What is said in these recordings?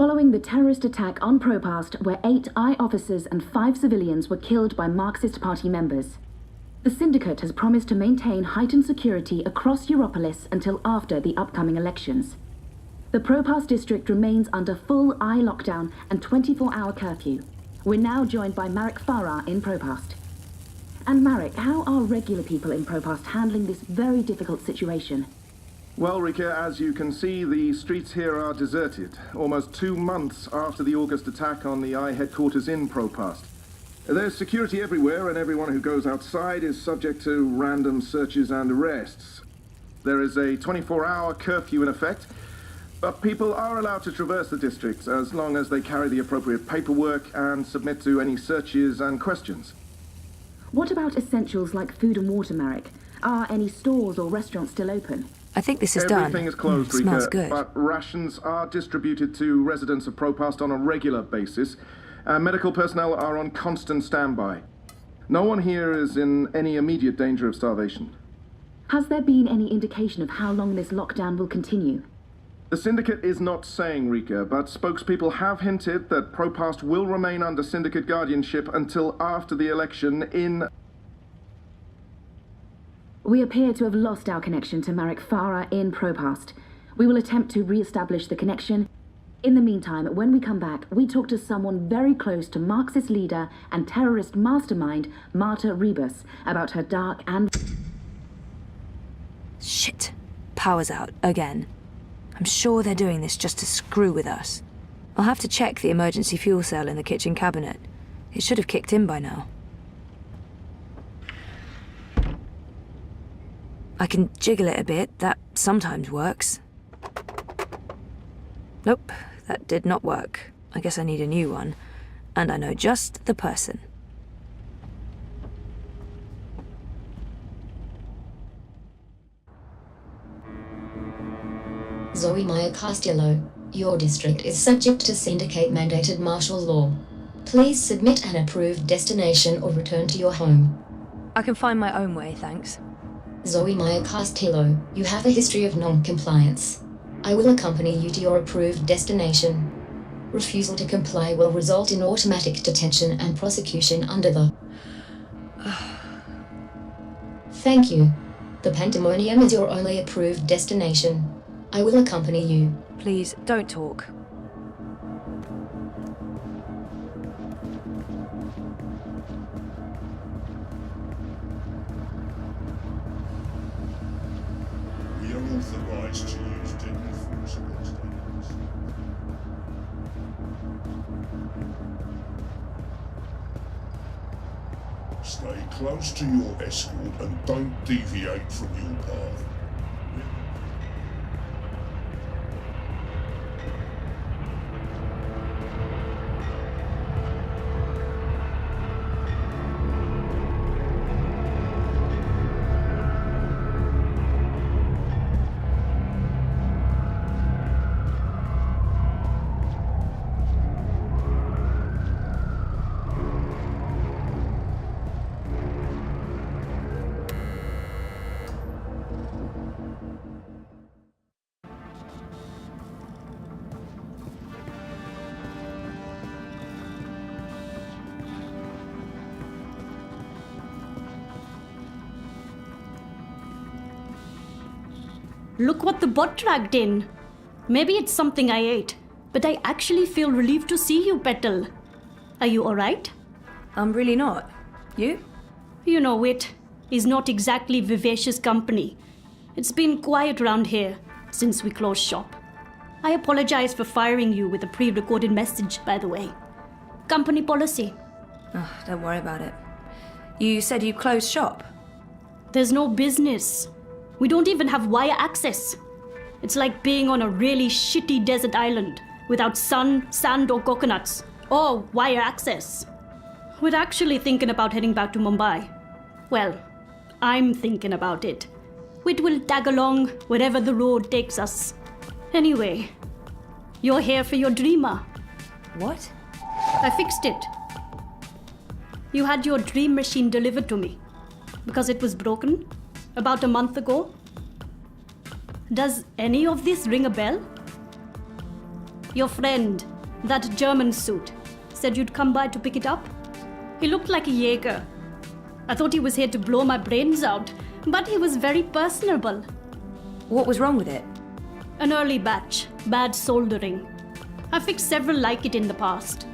Following the terrorist attack on Propast, where 8 I officers and 5 civilians were killed by Marxist Party members, the Syndicate has promised to maintain heightened security across Europolis until after the upcoming elections. The Propast district remains under full I lockdown and 24-hour curfew. We're now joined by Marek Farah in Propast. And Marek, how are regular people in Propast handling this very difficult situation? Well, Rika, as you can see, the streets here are deserted, almost 2 months after the August attack on the I headquarters in Propast. There's security everywhere, and everyone who goes outside is subject to random searches and arrests. There is a 24-hour curfew in effect, but people are allowed to traverse the district as long as they carry the appropriate paperwork and submit to any searches and questions. What about essentials like food and water, Marek? Are any stores or restaurants still open? I think this is done. Everything is closed, Rika, smells good. but rations are distributed to residents of Propast on a regular basis, and medical personnel are on constant standby. No one here is in any immediate danger of starvation. Has there been any indication of how long this lockdown will continue? The Syndicate is not saying, Rika, but spokespeople have hinted that Propast will remain under Syndicate guardianship until after the election in... We appear to have lost our connection to Marek Farah in Propast. We will attempt to re-establish the connection. In the meantime, when we come back, we talk to someone very close to Marxist leader and terrorist mastermind Marta Rebus about her dark and... Shit. Power's out, again. I'm sure they're doing this just to screw with us. I'll have to check the emergency fuel cell in the kitchen cabinet. It should have kicked in by now. I can jiggle it a bit, that sometimes works. Nope, that did not work. I guess I need a new one. And I know just the person. Zoe Maya Castillo, your district is subject to Syndicate-mandated martial law. Please submit an approved destination or return to your home. I can find my own way, thanks. Zoe Maya Castillo, you have a history of non-compliance. I will accompany you to your approved destination. Refusal to comply will result in automatic detention and prosecution under the... Thank you. The Pandemonium is your only approved destination. I will accompany you. Please, don't talk. We are authorized to use deadly force against enemies. Stay close to your escort and don't deviate from your path. Look what the bot dragged in. Maybe it's something I ate, but I actually feel relieved to see you, Petal. Are you alright? I'm really not. You? You know it is not exactly vivacious company. It's been quiet around here since we closed shop. I apologize for firing you with a pre-recorded message, by the way. Company policy. Oh, don't worry about it. You said you closed shop. There's no business. We don't even have wire access. It's like being on a really shitty desert island without sun, sand or coconuts. Or wire access. We're actually thinking about heading back to Mumbai. Well, I'm thinking about it. We will tag along wherever the road takes us. Anyway, you're here for your Dreamer. What? I fixed it. You had your dream machine delivered to me because it was broken about a month ago. Does any of this ring a bell? Your friend, That German suit. Said you'd come by to pick it up. He looked like a Jaeger. I thought he was here to blow my brains out, but he was very personable. What was wrong with it? An early batch. Bad soldering. I fixed several like it in the past.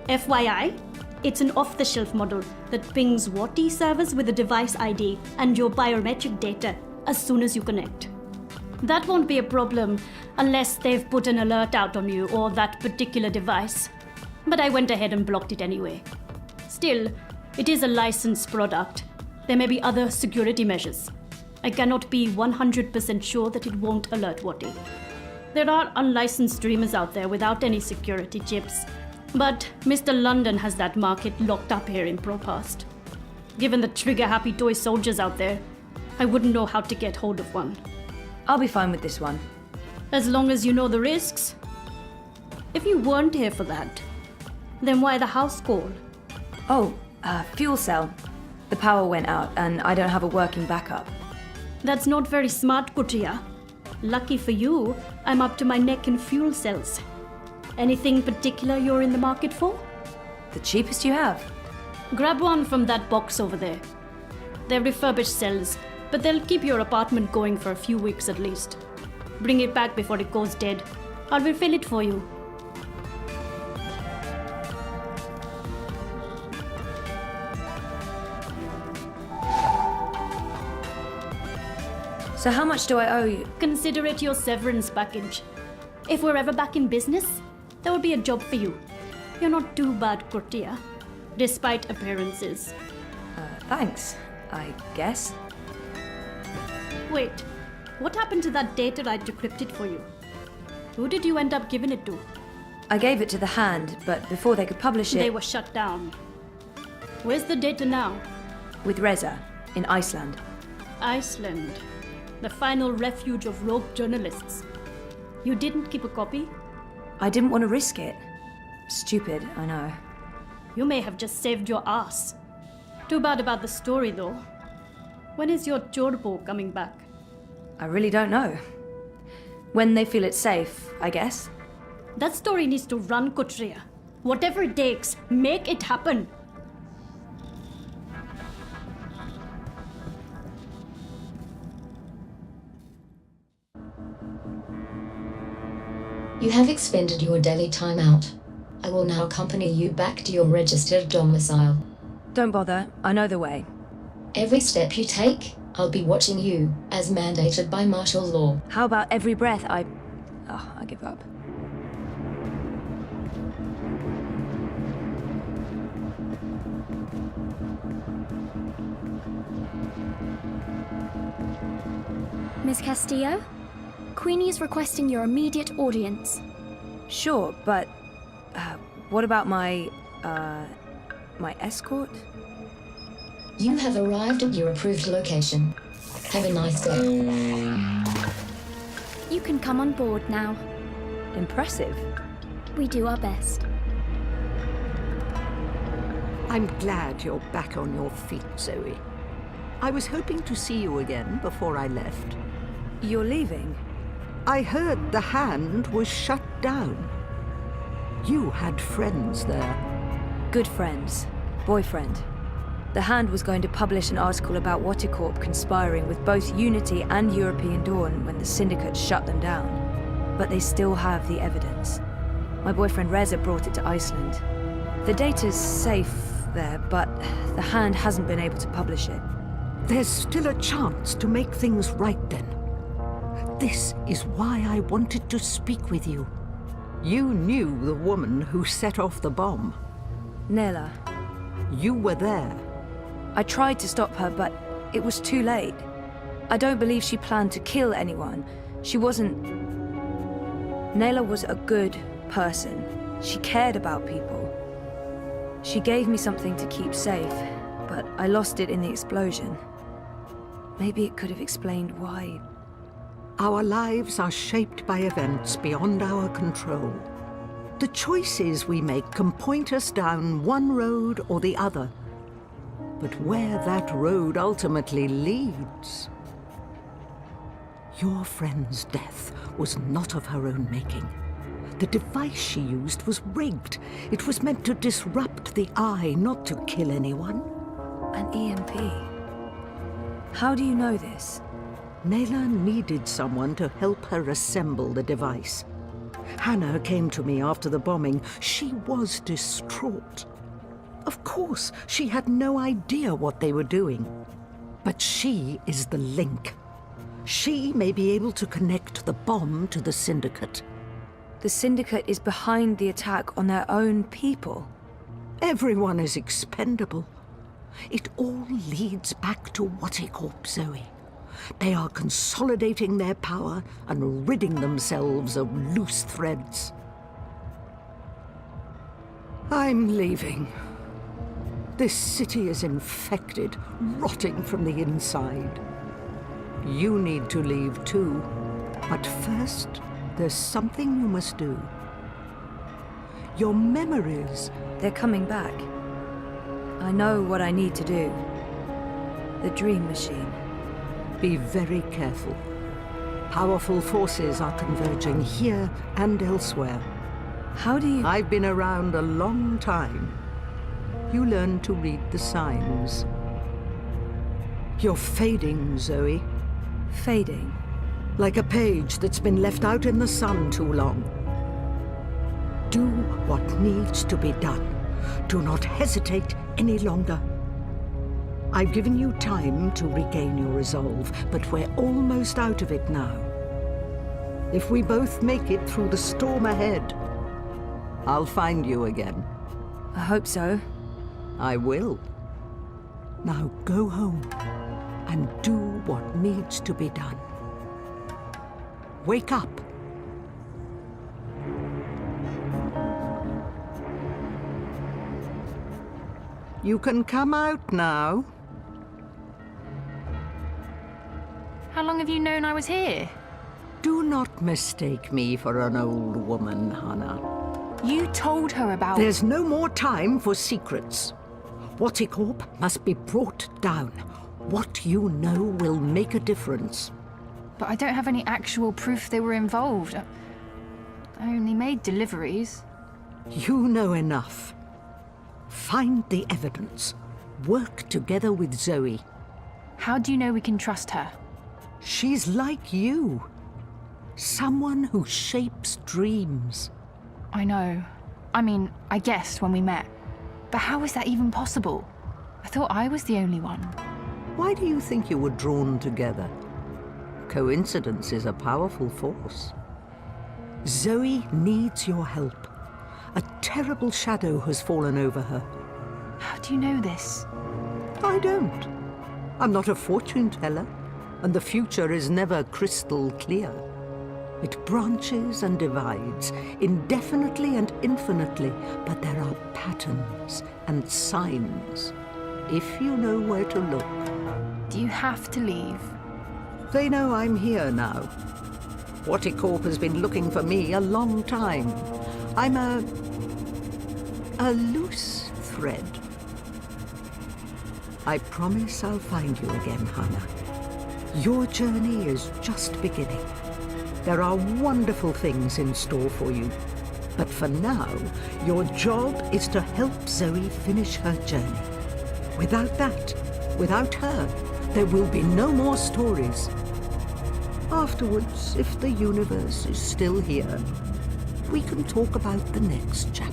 FYI, it's an off-the-shelf model that pings WATI servers with a device ID and your biometric data as soon as you connect. That won't be a problem unless they've put an alert out on you or that particular device. But I went ahead and blocked it anyway. Still, it is a licensed product. There may be other security measures. I cannot be 100% sure that it won't alert WATI. There are unlicensed Dreamers out there without any security chips, but Mr. London has that market locked up here in ProPast. Given the trigger-happy toy soldiers out there, I wouldn't know how to get hold of one. I'll be fine with this one. As long as you know the risks. If you weren't here for that, then why the house call? Oh, fuel cell. The power went out and I don't have a working backup. That's not very smart, Kutia. Lucky for you, I'm up to my neck in fuel cells. Anything particular you're in the market for? The cheapest you have. Grab one from that box over there. They're refurbished cells, but they'll keep your apartment going for a few weeks at least. Bring it back before it goes dead. I'll refill it for you. So how much do I owe you? Consider it your severance package. If we're ever back in business, there will be a job for you. You're not too bad, Kurtia, despite appearances. Thanks, I guess. Wait, what happened to that data I decrypted for you? Who did you end up giving it to? I gave it to the Hand, but before they could publish it... They were shut down. Where's the data now? With Reza, in Iceland. Iceland. The final refuge of rogue journalists. You didn't keep a copy? I didn't want to risk it. Stupid, I know. You may have just saved your ass. Too bad about the story, though. When is your Chorbo coming back? I really don't know. When they feel it's safe, I guess. That story needs to run, Kutria. Whatever it takes, make it happen. You have expended your daily timeout. I will now accompany you back to your registered domicile. Don't bother, I know the way. Every step you take, I'll be watching you, as mandated by martial law. How about every breath I give up. Miss Castillo? Queenie is requesting your immediate audience. Sure, but... what about my escort? You have arrived at your approved location. Have a nice day. You can come on board now. Impressive. We do our best. I'm glad you're back on your feet, Zoe. I was hoping to see you again before I left. You're leaving? I heard the Hand was shut down. You had friends there. Good friends. Boyfriend. The Hand was going to publish an article about Waticorp conspiring with both Unity and European Dawn when the Syndicate shut them down. But they still have the evidence. My boyfriend Reza brought it to Iceland. The data's safe there, but the Hand hasn't been able to publish it. There's still a chance to make things right then. This is why I wanted to speak with you. You knew the woman who set off the bomb. Nela. You were there. I tried to stop her, but it was too late. I don't believe she planned to kill anyone. She wasn't... Nela was a good person. She cared about people. She gave me something to keep safe, but I lost it in the explosion. Maybe it could have explained why... Our lives are shaped by events beyond our control. The choices we make can point us down one road or the other. But where that road ultimately leads... Your friend's death was not of her own making. The device she used was rigged. It was meant to disrupt the eye, not to kill anyone. An EMP. How do you know this? Nayla needed someone to help her assemble the device. Hannah came to me after the bombing. She was distraught. Of course, she had no idea what they were doing. But she is the link. She may be able to connect the bomb to the Syndicate. The Syndicate is behind the attack on their own people. Everyone is expendable. It all leads back to Whatticorp, Zoe. They are consolidating their power and ridding themselves of loose threads. I'm leaving. This city is infected, rotting from the inside. You need to leave too. But first, there's something you must do. Your memories... They're coming back. I know what I need to do. The Dream Machine. Be very careful. Powerful forces are converging here and elsewhere. How do you... I've been around a long time. You learn to read the signs. You're fading, Zoe. Fading? Like a page that's been left out in the sun too long. Do what needs to be done. Do not hesitate any longer. I've given you time to regain your resolve, but we're almost out of it now. If we both make it through the storm ahead, I'll find you again. I hope so. I will. Now go home and do what needs to be done. Wake up. You can come out now. How long have you known I was here? Do not mistake me for an old woman, Hannah. You told her about... There's no more time for secrets. Whatticorp must be brought down. What you know will make a difference. But I don't have any actual proof they were involved. I only made deliveries. You know enough. Find the evidence. Work together with Zoe. How do you know we can trust her? She's like you. Someone who shapes dreams. I know. I mean, I guessed when we met. But how is that even possible? I thought I was the only one. Why do you think you were drawn together? Coincidence is a powerful force. Zoe needs your help. A terrible shadow has fallen over her. How do you know this? I don't. I'm not a fortune teller, and the future is never crystal clear. It branches and divides, indefinitely and infinitely, but there are patterns and signs, if you know where to look. Do you have to leave? They know I'm here now. Whatticorp has been looking for me a long time. I'm a loose thread. I promise I'll find you again, Hannah. Your journey is just beginning. There are wonderful things in store for you. But for now, your job is to help Zoe finish her journey. Without that, without her, there will be no more stories. Afterwards, if the universe is still here, we can talk about the next chapter.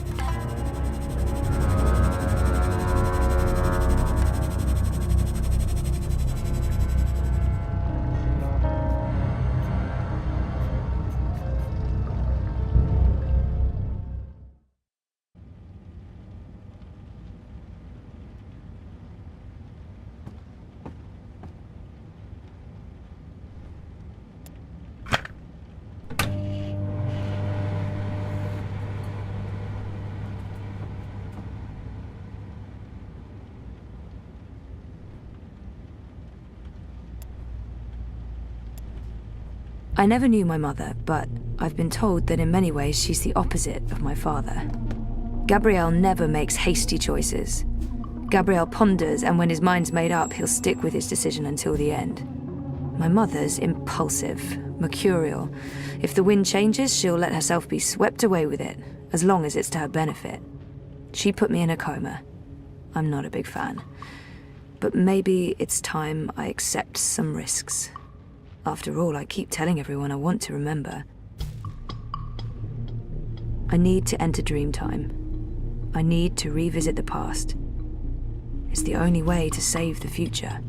I never knew my mother, but I've been told that in many ways she's the opposite of my father. Gabriel never makes hasty choices. Gabriel ponders, and when his mind's made up, he'll stick with his decision until the end. My mother's impulsive, mercurial. If the wind changes, she'll let herself be swept away with it, as long as it's to her benefit. She put me in a coma. I'm not a big fan. But maybe it's time I accept some risks. After all, I keep telling everyone I want to remember. I need to enter Dreamtime. I need to revisit the past. It's the only way to save the future.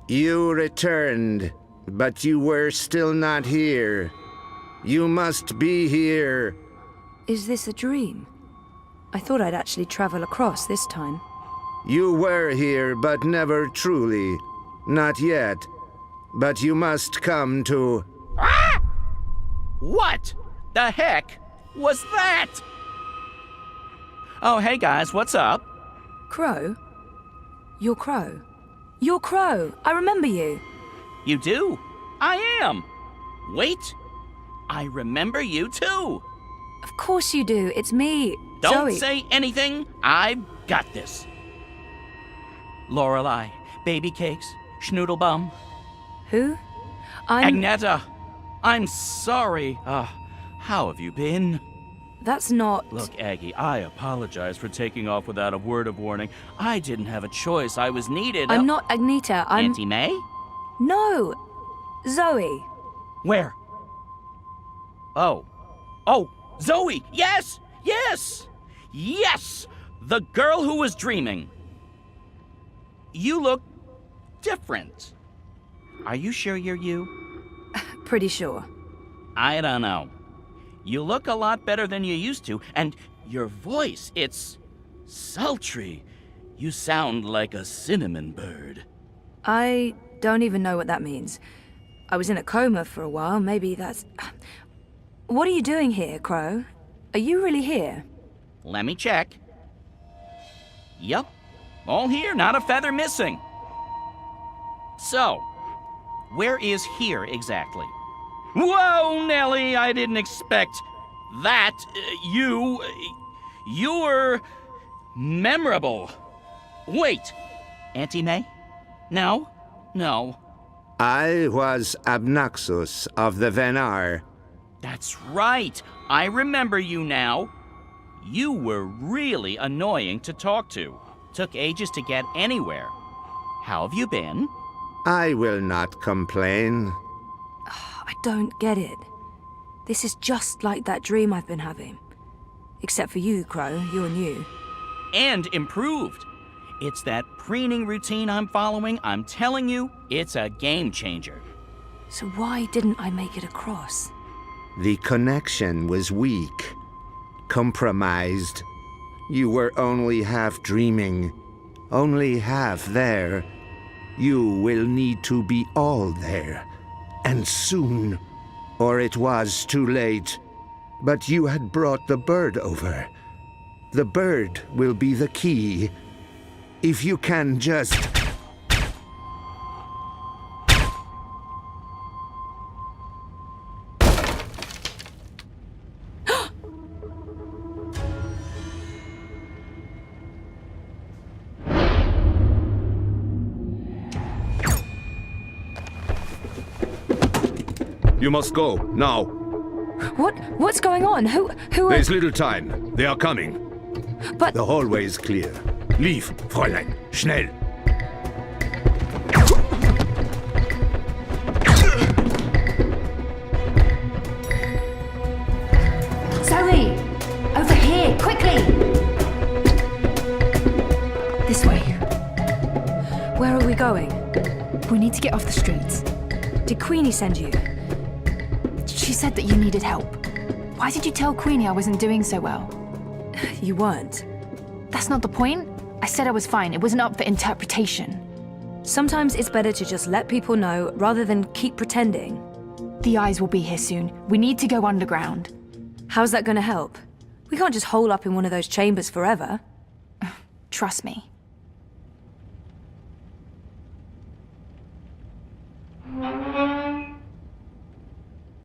You returned, but you were still not here. You must be here. Is this a dream? I thought I'd actually travel across this time. You were here, but never truly. Not yet. But you must come to... Ah! What the heck was that? Oh, hey guys, what's up? Crow? You're Crow. You're Crow. I remember you. You do? I am. Wait. I remember you too. Of course you do. It's me, Don't Zoe. say anything. I've got this. Lorelei, baby cakes, schnoodlebum. Who? I'm... Agneta, I'm sorry. How have you been? That's not... Look, Aggie, I apologize for taking off without a word of warning. I didn't have a choice. I was needed. I'm not Agneta. I'm... Auntie May? No. Zoe. Where? Oh. Oh, Zoe! Yes! Yes! Yes! The girl who was dreaming. You look different. Are you sure you're you? Pretty sure. I don't know. You look a lot better than you used to, and your voice, it's sultry. You sound like a cinnamon bird. I don't even know what that means. I was in a coma for a while, maybe that's... What are you doing here, Crow? Are you really here? Let me check. Yup. All here, not a feather missing. So, where is here exactly? Whoa, Nellie, I didn't expect that. You're memorable. Wait, Auntie May? No? No. I was Abnaxus of the Venar. That's right. I remember you now. You were really annoying to talk to. Took ages to get anywhere. How have you been? I will not complain. I don't get it. This is just like that dream I've been having. Except for you, Crow. You're new. And improved. It's that preening routine I'm following. I'm telling you, it's a game changer. So why didn't I make it across? The connection was weak. Compromised. You were only half dreaming. Only half there. You will need to be all there. And soon. Or it was too late. But you had brought the bird over. The bird will be the key. If you can just... You must go, now. What's going on? Who are... There's little time. They are coming. But... The hallway is clear. Leave, Fräulein. Schnell. Zoe! Over here, quickly! This way. Where are we going? We need to get off the streets. Did Queenie send you? She said that you needed help. Why did you tell Queenie I wasn't doing so well? You weren't. That's not the point. I said I was fine. It wasn't up for interpretation. Sometimes it's better to just let people know rather than keep pretending. The eyes will be here soon. We need to go underground. How's that gonna help? We can't just hole up in one of those chambers forever. Trust me.